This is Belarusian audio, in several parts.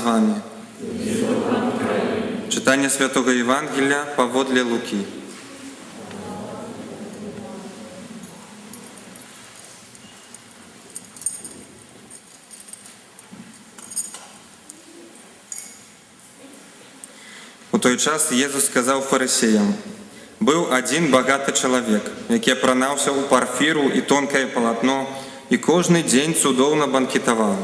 з вами. Читання Святого Євангелія паводле Луки. У той час Єсус сказав фарисеям: «Быў адзін багаты чалавек, які апранаўся ў парфіру і тонкае палатно, і кожны дзень цудоўна банкетаваў.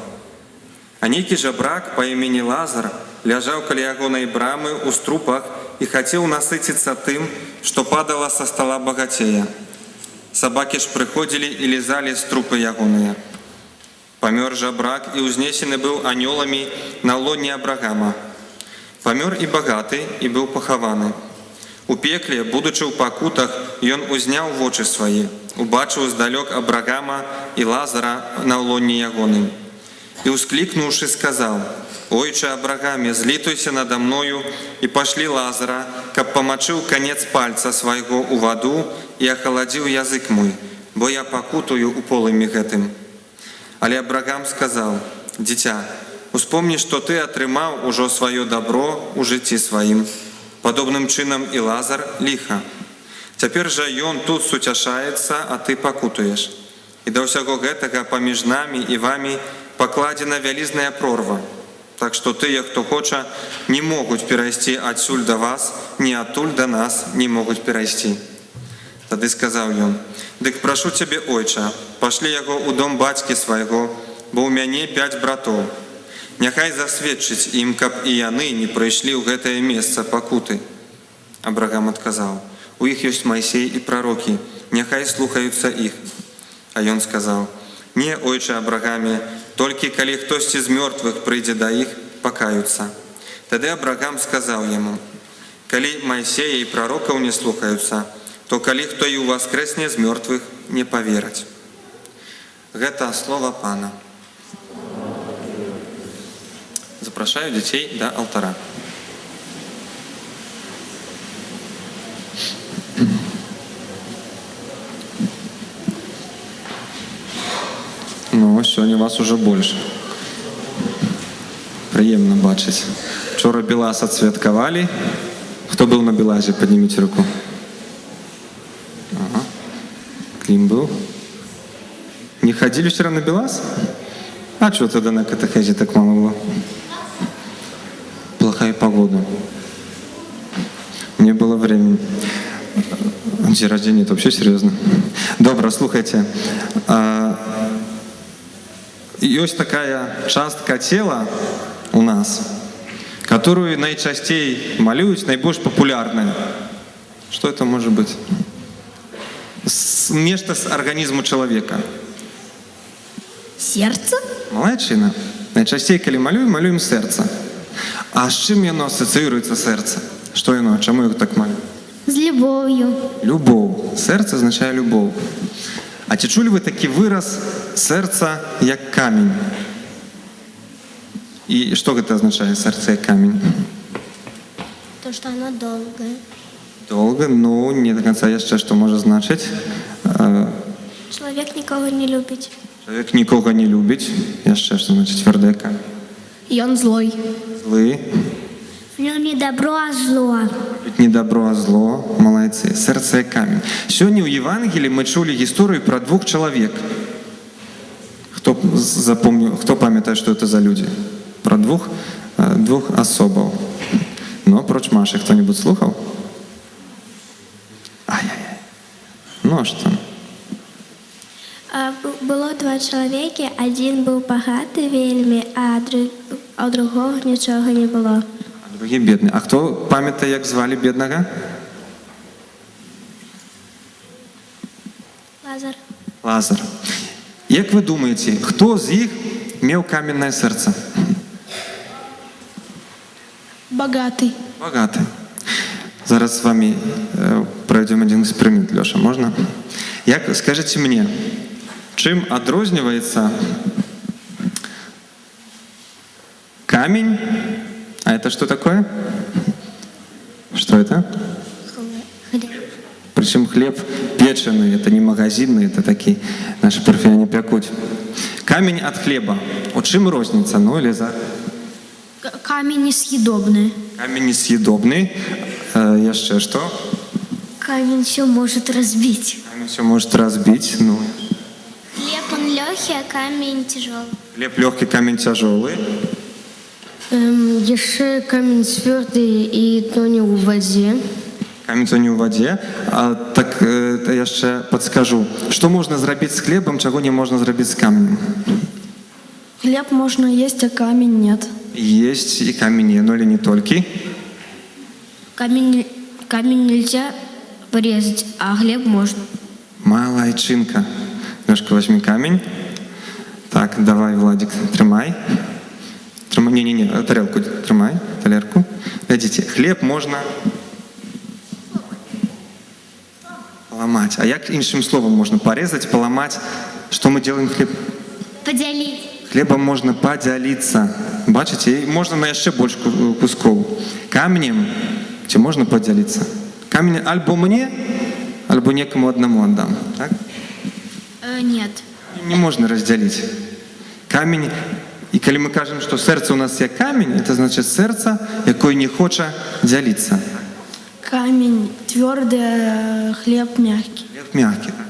А нейкі жабрак па імені Лазар ляжаў каля ягонай брамы ў струпах і хацеў насыціцца тым, што падала са стала багацея. Сабакі ж прыходзілі і лізалі струпы ягоныя. Памёр жабрак і ўзнесены быў анёламі на лоне Абрагама. Памёр і багаты і быў пахаваны. У пекле, будучы ў пакутах, ён узняў вочы свае, убачыў здалёк Абрагама і Лазара на лоне ягоным. І ўсклікнуўшы сказаў: «Ойче Абрагаме, злітуйся надо мною і пашлі Лазара, каб памачыў канец пальца свайго ў ваду і ахаладзіў язык мой, бо я пакутую ў полымі гэтым». Але Абрагам сказаў: «Дзіця, успомні, што ты атрымаў ужо сваё дабро ў жыцці сваім. Падобным чынам і Лазар ліха. Цяпер жа ён тут суцяшаецца, а ты пакутуеш. І да ўсяго гэтага паміж намі і вамі пакладзена вялізная прорва. Так што тыя, хто хоча, не могуць перайсці адсюль да вас, ні адтуль да нас не могуць перайсці». Тады сказаў ён: «Дык прашу цябе, ойча, пашлі яго ў дом бацькі свайго, бо ў мяне 5 братоў. Няхай засведчыць ім, каб і яны не прыйшлі ў гэтае месца пакуты». Абрагам адказаў: «У іх ёсць Майсей і прарокі, няхай слухаюцца іх». А ён сказаў: «Не, ойче Абрагаме, толькі калі хтосьці з мёртвых прыйдзе да іх, пакаюцца». Тады Абрагам сказаў яму: «Калі Майсея і прарокаў не слухаюцца, то калі хто і ўваскрэсне з мёртвых, не павераць». Гэта слова Пана. Запрашаю дзяцей да алтара. Ну, сёння вас уже больш. Прыемна бачыць. Вчора Белас адсвяткавалі. Хто быў на Белазе, падніміце руку. Ага. Клім быў. Не хадзілі вчора на Белаз? А чого тогда на катехезе так мало было? Плохая погода. Не было времени. День рождения — это вообще серьезно. Добро, слухайте. Есть такая частка тела у нас, которую найчастей малюют, наибольш популярная. Что это может быть? Нечто с организму человека. Сердце? Малайчына. Найчастей, калі малюем сэрца. А з чым яно асацыюецца сэрца? Што яно? Чаму яго так малюем? З любов'ю. Любоў. Сэрца азначае любоў. А ці чулі вы такі выраз «сэрца як камень»? І што гэта азначае «сэрца як камень»? То, что оно долгое. Долго? Ну, не до конца яшчэ што можа значыць. Человек никого не любит. Чалавек нікога не любіць. Яшчэ што значыць цвёрдая камень? И он злой. Злы. В нем не добро, а зло. Не добро, а зло. Молодцы. Сердце як камень. Сегодня в Евангелии мы чули историю про 2 человек. Кто запомнил, кто памятает, что это за люди? Про двух особов. Но проч Маши кто-нибудь слухал? Ай-яй-яй. Ну а что? Было 2 чоловіки, один був багатий вельми, а у другого нічого не було. А другий бідний. А хто пам'ятає, як звали бідного? Лазар. Лазар. Як ви думаєте, хто з їх мав кам'яне серце? Багатий. Багатий. Зараз з вами пройдемо один експеримент, Леша, можна? Як, скажіть мені, чим відрізняється камень? А это что такое? Что это? Хліб. Причем хлеб печеный, это не магазинный, это такие наши парфяне пекут. Камень от хлеба. Вот чим розница, ну или за? Камень несъедобный. Камень несъедобный. Яшчэ што? Камень все может разбить. Камень все может разбить. Ну, Хлеб он легкий, а камень тяжелый. хлеб легкий, камень тяжелый. Еще камень твердый и тонет в воде. Камень тоне ў вадзе. Так яшчэ падскажу. Што можна зрабіць з хлебам, чаго не можна зрабіць з камнем? Хлеб можно есть, а камень нет. Есть и камень не, но или не только. Камень нельзя порезать, а хлеб можно. Малайчинка. Лёшка, возьми камень. Так, давай, Владик, трымай. Не, тарелку трымай, талерку. Глядите, хлеб можно поломать. А як іншим словом можно порезать, поломать? Что мы делаем хлеб? Поделить. Хлебом можно поделиться. Бачите, и можно на еще больше кусков. Камнем, чем можно поделиться. Камень альбо мне, альбо некому одному отдам. Так? Нет. Не можно разделить. Камень, и когда мы кажем, что сердце у нас есть камень, это значит сердце, якое не хочет делиться. Камень твердый, а хлеб мягкий. Хлеб мягкий. Так?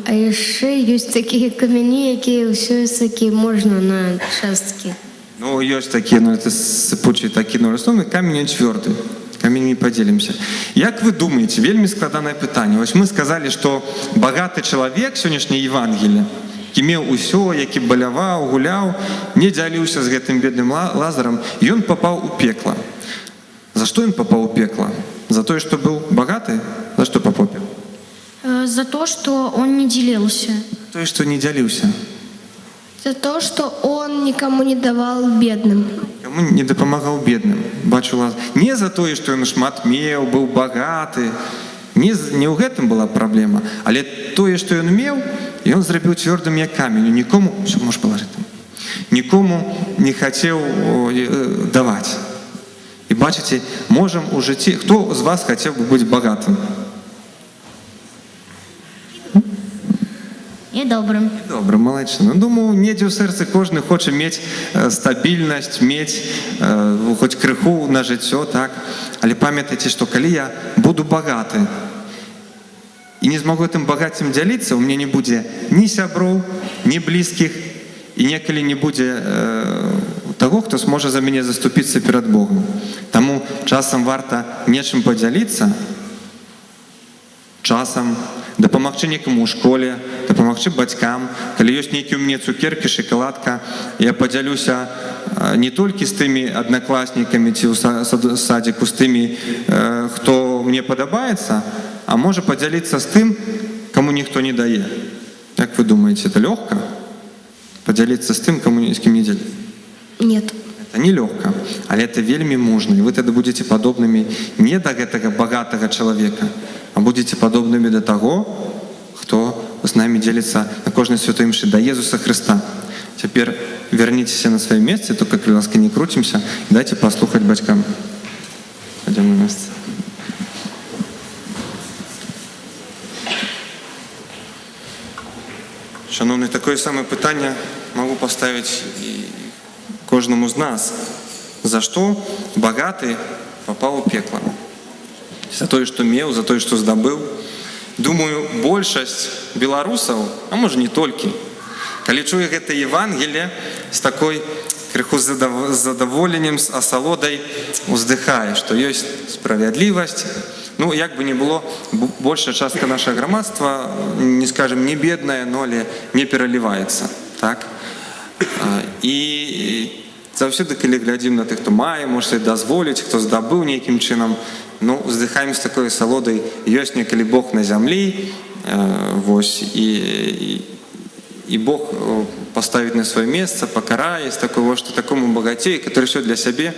А еще есть такие камени, которые все-таки можно на частки. Ну, есть такие, но это сыпучие такие, но основные камень он твердый. Камень не поделимся. Як вы думаете, вельми складанное питание. Ось мы сказали, что богатый человек, сегодняшнее Евангелие, имел усё, які баляваў, гуляў, не дзяліўся з гэтым бедным Лазаром, и он попал у пекла. За что он попал у пекла? За то, что был богатый? За что попал в пекло? За то, что он не делился. За то, что не делился. За то, что он никому не давал бедным. Кому не дапамагаў бедным. Бачу Лазар. Не за то, что он шмат меў, был богаты. Не ў гэтым была праблема. Але тое, што ён меў, і он зрабіў цвёрдым як камень. Нікому, все, можешь положить там. Нікому не хацеў даваць. І бачыце, можам у жыцці, хто з вас хацеў бы быць богатым? И добрым. Добра, малайчына. Ну, думаю, недзе ў сэрцы кожны хоча мець стабільнасць, мець хоць крыху на жыццё, так? Але памятайце, што калі я буду багаты і не змагу гэтым багаццем дзяліцца, у мяне не будзе ні сяброў, ні блізкіх, і некалі не будзе таго, хто зможа за мяне заступіцца перад Богом. Таму часам варта нечым падзяліцца, часам дапамагчы некаму ў школе, дапамагчы бацькам. Калі ёсць нейкі ў мяне цукеркі, шакаладка, я падзялюся не толькі з тымі аднакласнікамі ці ў садзіку, з тымі, хто мне падабаецца, а можа падзяліцца з тым, каму ніхто не дае. Як вы думаете, это лёгка? Падзяліцца з тым, з кім не дзеліцца? Нет. Это не легко, але это вельми мужно. И вы тогда будете подобными не до этого богатого человека, а будете подобными до того, кто с нами делится на кожной святой мши, до Иисуса Христа. Теперь вернитесь на свое место, только как ласка не крутимся, и дайте послухать батькам. Пойдем на место. Шановні, таке саме питання можу поставити і кожному з нас. За что богатый попал в пекло? За то, что мел, за то, что здобыл. Думаю, большасць беларусаў, а может не только, калі чуе гэта Евангелие, с такой крыху задоволеннем, с асалодай уздыхае, что есть справедливость. Ну, як бы ни было, большая частка нашего громадства, не скажем, не бедная, но але не пераливается. Так? І заўсёды, калі глядзім на тых, хто мае, можа сабе дазволіць, хто здабыў нейкім чынам, ну, уздыхаем з такой асалодай, ёсць некалі Бог на зямлі, вось, і Бог поставіць на сваё месца, пакарае з такого, што такому багацею, который всё для сябе,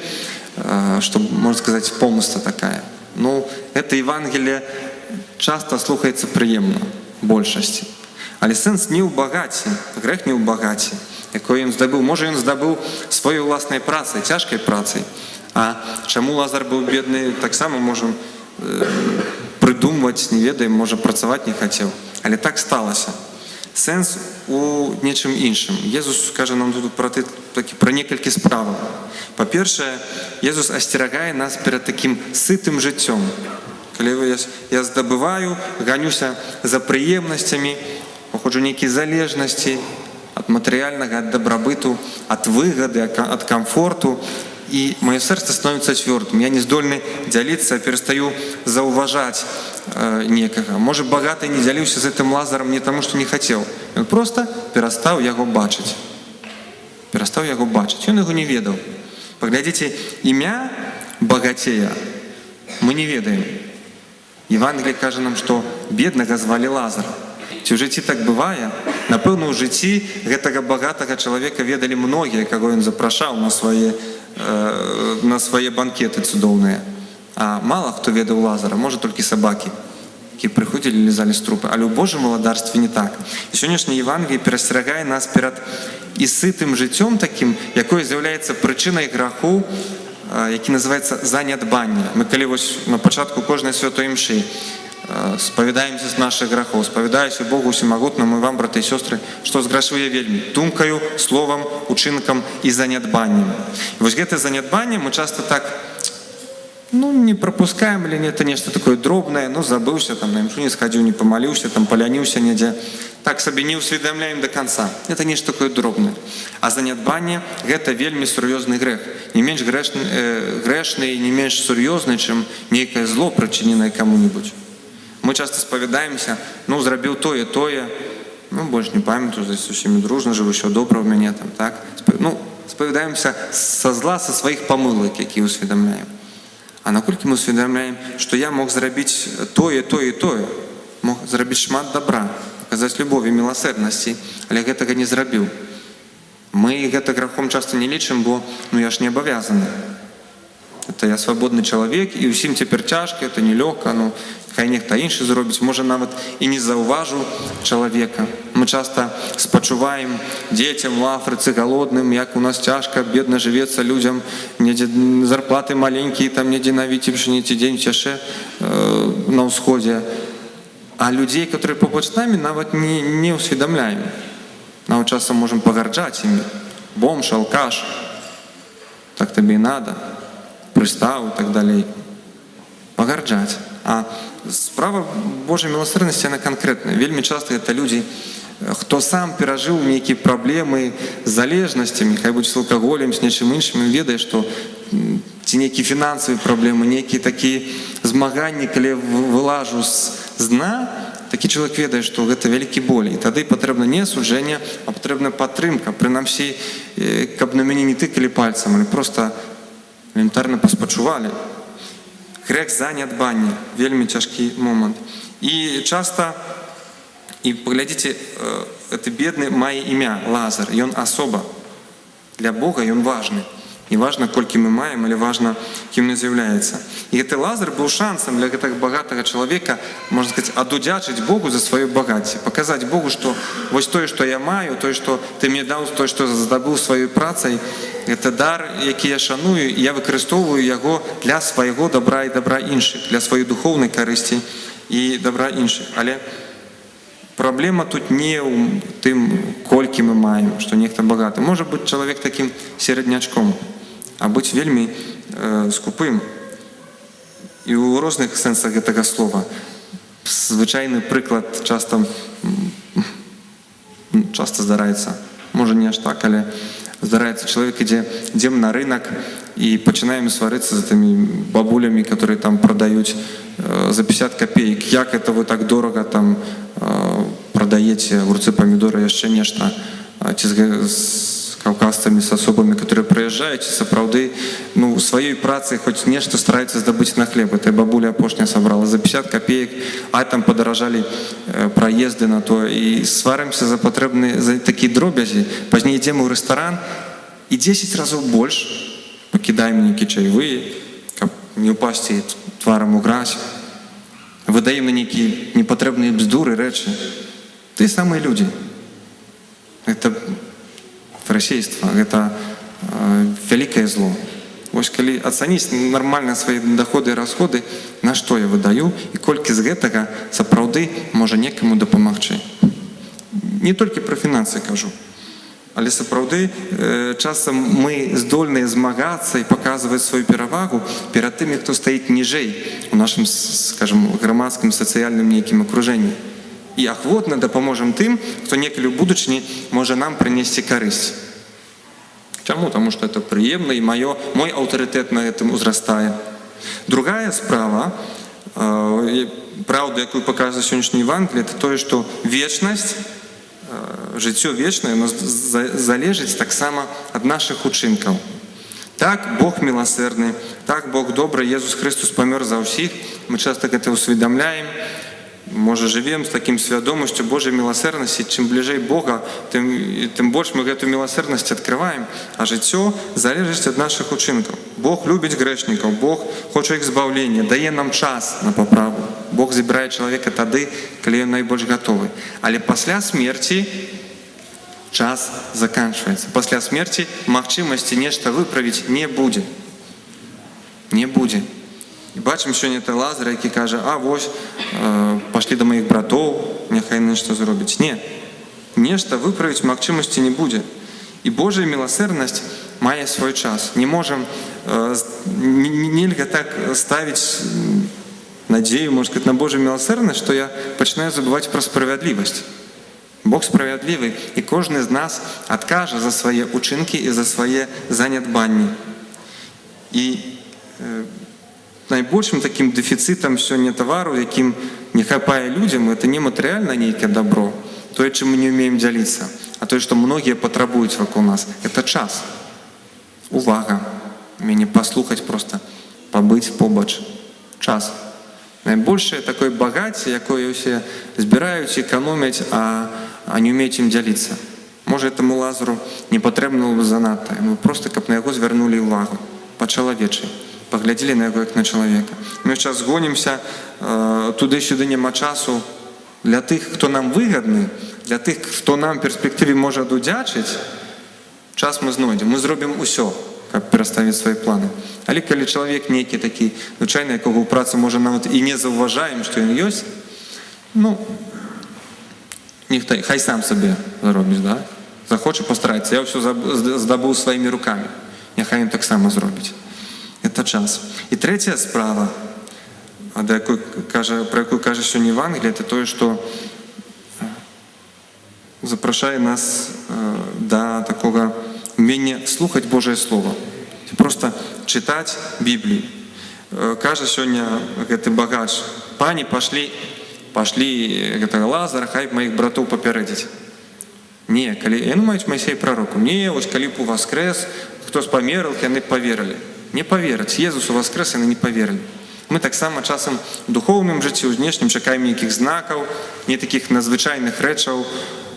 што, можна сказаць, помста такая. Ну, это Евангелие часто слухаецца прыемна, большасці. Але сэнс не ў багаці, грэх не ў багаці, якой ён здабыў. Можа, ён здабыў сваёй уласнай працай, цяжкай працай. А чаму Лазар быў бедны, таксама можам прыдумваць, не ведаем, можа, працаваць не хацеў. Але так сталася. Сэнс у нечым іншым. Езус кажа нам тут пра некалькі справаў. Па-першае, Езус асцерагае нас перад такім сытым жыццём. Калі я здабываю, ганюся за прыемнасцямі, паходжу нейкія залежнасці ад матэрыяльнага, ад дабрабыту, ад выгады, ад камфорту, і маё сэрца становіцца цвёрдым. Я не здольны дзяліцца, перастаю заўважаць некага. Можа, багаты не дзяліўся з гэтым Лазарам не таму, што не хацеў. Ён проста перастаў яго бачыць. Перастаў яго бачыць. Ён яго не ведаў. Паглядзіце, імя багацея мы не ведаем. Евангелие кажа нам, што беднага звалі Лазар. Ці ў жыцці так бывае? Напэўна, у жыцці гэтага багатага чалавека ведалі многія, каго ён запрашаў на свае банкеты цудоўныя. А мала хто ведаў Лазара, можа толькі сабакі, якія прыходзілі, лізалі з трупы. Але ў Божым валадарстве не так. І сённяшняе Евангелие перасцерагае нас перад і сытым жыццём такім, якое з'яўляецца прычынай граху, які называецца занядбанне. Мы калі вось на пачатку кожнай святой імшы спавядаемся з нашых грахоў, спавядаюся Богу усімагутнаму і вам, браты і сёстры, што зграшыў я вельмі думкаю, словам, учынкам і занядбаннем. І вось гэтае занядбанне мы часта так не пропускаем, или это нечто такое дробное, забыўся, там, на імшу не схадзіў, не памаліўся, там, паляніўся недзе. Так сабе не ўсведамляем до конца. Это нечто такое дробное. А занядбанне – гэта вельмі сур'ёзны грэх. Не менш грэшны і не менш сур'ёзны, чым нейкае зло прычыненае каму-нибудь. Мы часто спавядаемся, зрабіў тое, больш не памятаю, з усімі дружна жыву, ўсё добра ў мяне, там, так? Спавядаемся са зла, са сваіх памылак, якія усведамляем. А наколькі мы усведамляем, што я мог зрабіць тое, мог зрабіць шмат добра, паказаць любові, міласэрнасці, але гэтага не зрабіў. Мы гэта грахом часта не лічым, бо я ж не абавязаны. Это я свабодны чалавек, і ўсім цяпер цяжка, это нелёгка, хай нехта іншы зробіць, можа нават і не заўважу чалавека. Мы часта спачуваем дзецям у Афрыцы галодным, як у нас цяжка, бедна жывецца людзям, недзе зарплаты маленькія, там недзе на Віцебшчыне ці дзе-нибудь яшчэ на ўсходзе. А людзей, которые побач з намі, нават не ўсведамляем. Нават часам можам пагарджаць імі. Бомж, алкаш, так табе і надо, прыстаў і так далей. Пагарджаць. А справа Божай міласэрнасці, яна канкрэтная. Вельмі часта гэта людзі, хто сам перажыў нейкія праблемы з залежнасцямі, хай будзе з алкаголем, з нечым іншым, ведае, што ці нейкія фінансавыя праблемы, нейкія такія змаганні, калі вылажу з дна, такі чалавек ведае, што гэта вялікі боль. І тады патрэбна не асуджэнне, а патрэбна падтрымка. Прынамсі, каб на мяне не тыкалі пальцам, але проста элементарна паспачувалі. Грэх занядбання, вельмі цяжкі момант. І часта, і паглядзіце, гэты бедны мае імя Лазар, ён асоба. Для Бога ён важны. Не важна, колькі мы маем, але важна, кім ён з'яўляецца. І гэты Лазар быў шансам для гэтага багатага чалавека, можна сказаць, адудзячыць Богу за сваё багацце, паказаць Богу, што вось тое, што я маю, тое, што ты мне даў, тое, што здабыў сваёй працай, гэта дар, які я шаную, і я выкарыстоўваю яго для свайго добра і добра іншых, для сваёй духоўнай карысці і добра іншых. Але праблема тут не ў тым, колькі мы маем, што нехта багаты. Можа быць чалавек такім сераднячком, а быць вельмі скупым. І ў розных сэнсах гэтага слова. Звычайны прыклад часта здараецца. Можа не аж так, але здараецца, чалавек ідзем на рынок і пачынаем сварыцца з тымі бабулямі, которые там прадаюць за 50 копеек. Як это вы так дорага там прадаеце огурцы, памідоры, яшчэ нешта, ці з каўказцамі, з асобамі, которые прыязджаюць, сапраўды сваёй працай хоць нешта стараюцца здабыць на хлеб. Эта бабуля апошняя сабрала за 50 копеек, а там падаражалі праезды на то, і сварымся за такія дробязі. Пазней ідзем у рэстаран і 10 разоў больш пакідаем нейкія чаевыя, каб не ўпасці тварам у гразь. Выдаем на нейкія непатрэбныя бздуры, рэчы. Тыя самыя людзі. Гэта фарысейства, гэта вялікае зло. Вось калі ацаніць нармальна свае даходы і расходы, на што я выдаю, і колькі з гэтага сапраўды можа некаму дапамагчы. не толькі пра фінансы кажу, але сапраўды часам мы здольныя змагацца і паказваць сваю перавагу перад тымі, хто стаіць ніжэй у нашым, скажем, грамадскім сацыяльным нейкім акружэнні. І ахвотна дапаможам тым, хто некалі ў будучыні можа нам прынесці карысць. Чаму? Таму што это прыемна, і мой аўтарытэт на гэтым узрастае. Другая справа, правда, якую паказвае сённяшні Евангелие, это тое, што вечнасць, жыццё вечнае, оно залежыць таксама ад нашых учынкаў. Так, Бог міласэрны, так, Бог добры, Езус Христос памёр за ўсіх, мы часта гэта ўсведамляем, можа, жывем з такім свядомасцю Божай міласэрнасці, чым бліжэй Бога, тым больш мы гэту міласэрнасць адкрываем, а жыццё залежыць ад нашых учынкаў. Бог любіць грэшнікаў, Бог хоча іх збаўлення, дае нам час на паправу. Бог забірае чалавека тады, калі ён найбольш гатовы. Але пасля смерці час заканчваецца. Пасля смерці магчымасці нешта выправіць не будзе. Не будзе. І бачым сёння это Лазар, які кажа: а вось, пашлі да маіх братоў, няхай нешта зробяць. Не, нешта выправіць магчымасці не будзе. І Божая міласэрнасць мае свой час. Не можам, нельга так ставіць надзею, можна сказаць, на Божую міласэрнасць, што я пачынаю забываць пра справядлівасць. Бог справядлівы, і кожны з нас адкажа за свае учынкі і за свае занядбанні. І найбольшым такім дэфіцытам сёння тавару, якім не хапае людзям, это не матэрыяльна нейкае дабро, тое, чым мы не ўмеем дзяліцца, а тое, што многія патрабуюць вакол нас, это час, увага, мяне паслухаць проста, пабыць побач, час. Найбольшае такое багацце, якое ўсе збіраюць, эканомяць, а не ўмеюць ім дзяліцца. Можа, этаму Лазару не патрэбна было занадта, мы проста, каб на яго звярнулі ўвагу, па-чалавечай. Паглядзелі на яго як на чалавека. Мы зараз гонимся, туды-сюды няма часу для тых, хто нам выгадны, для тых, хто нам в перспектыве можа адудзячыць, час мы знойдзем. Мы зробім усё, каб пераставіць свае планы. Але калі чалавек нейкі такі звычайны, якога ў працы можа нават і не заўважаем, што ён ёсць, ну, хай сам сабе заробіць, да? Захоча пастарацца, я ўсё здабыў сваімі рукамі. Няхай ён таксама зробіць. Это час. І третья справа, про якую кажа сёння Евангелие, это тое, што запрашае нас да такога умення слухаць Божае Слово. Просто чытаць Біблію. Кажа сёння гэты багач: пані, пашлі гэтага Лазара, хай маіх братоў папярэдзіць. Не, калі яны маюць Майсей прароку. Не, вось калі б уваскрэс, хто спамерыл, яны паверылі. Не павераць, Езус уваскрэс, яны не паверылі. Мы таксама часам у духоўным жыцці, у знешнім чакаем нейкіх знакаў, не такіх надзвычайных рэчаў,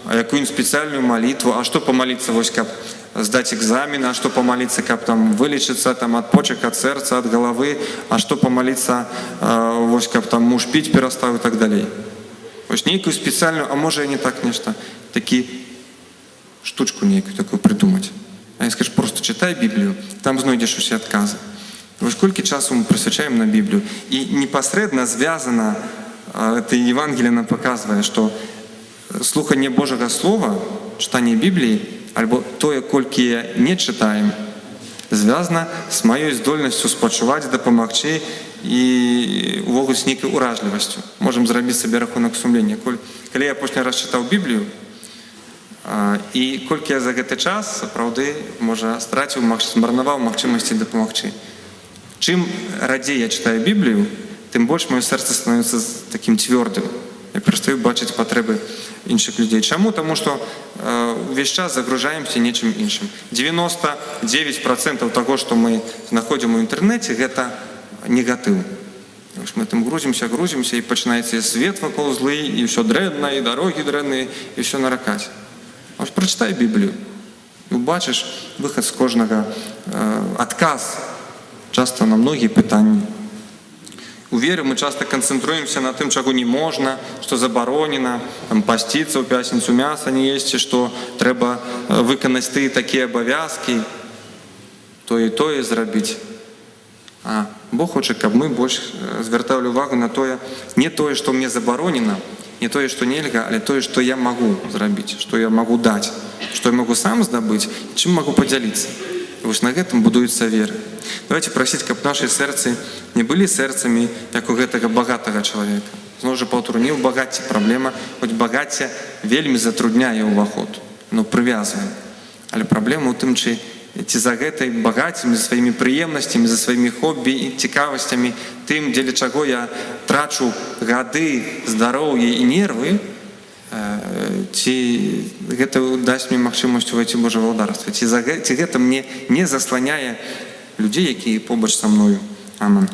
а якую-нибудь спецыяльную малітву, а што памаліцца, вось каб здаць экзамен, а што памаліцца, каб там вылечыцца там ад почак, ад сэрца, ад галавы, а што памаліцца, вось каб там муж піць перастаў і так далей. Вось нейкую спецыяльную, а можа і не так нешта, такі штучку нейкую такую придумаць. А я скажу, просто читай Біблію, там знойдеш усе адказы. Вось колькі часу мы прысвячаем на Біблію. І непасрэдна звязана, это Евангелие нам паказвае, што слуханне Божага Слова, чытанне Бібліі, альбо тое, колькі не чытаем, звязана з маёй здольнасцю спачуваць, дапамагчы і увогуле з нейкай уражлівасцю. Можам зрабіць сабе рахунак сумлення. Калі я апошні раз чытаў Біблію, і колькі я за гэты час, сапраўды, можа, страціў, змарнаваў магчымасці дапамагчы. Чым радзей я чытаю Біблію, тым больш маё сэрца становіцца такім цвёрдым. Я перастаю бачыць патрэбы іншых людзей. Чаму? Таму што увесь час загружаемся нечым іншым. 99% таго, што мы знаходзім у інтэрнэце, гэта негатыў. Мы там грузімся, і пачынаецца свет вакол злы, і ўсё дрэнна, і дарогі дрэнныя, і ўсё наракаць. Ось прачытай Біблію, і убачыш выхад з кожнага, адказ часта на многія пытанні. У веры мы часта канцэнтруемся на тым, чаго не можна, што забаронена, пасціцца ў пятніцу, мяса не есці, што трэба выканаць такія абавязкі, тое зрабіць. А Бог хоча, каб мы больш звярталі ўвагу на тое, не тое, што мне забаронена, не тое, што нельга, але тое, што я магу зрабіць, што я магу даць, што я магу сам здабыць, чым магу падзяліцца. І вось на гэтым будуецца вера. Давайте прасіць, каб нашы сэрцы не былі сэрцамі, як у гэтага багатага чалавека. Зноў жа паўтору, не ў багацці праблема, хоць багацце вельмі затрудняе ўваход, прывязвае. Але праблема ў тым, ці за гэтай багаццем, за сваімі прыемнасцямі, за сваімі хобі і цікавасцямі, тым, дзеля чаго я трачу гады, здароўе і нервы, ці гэта дасць мне магчымасць увайсці ў Божае валадарства, ці гэта мне не засланяе людзей, якія побач са мною. Аман.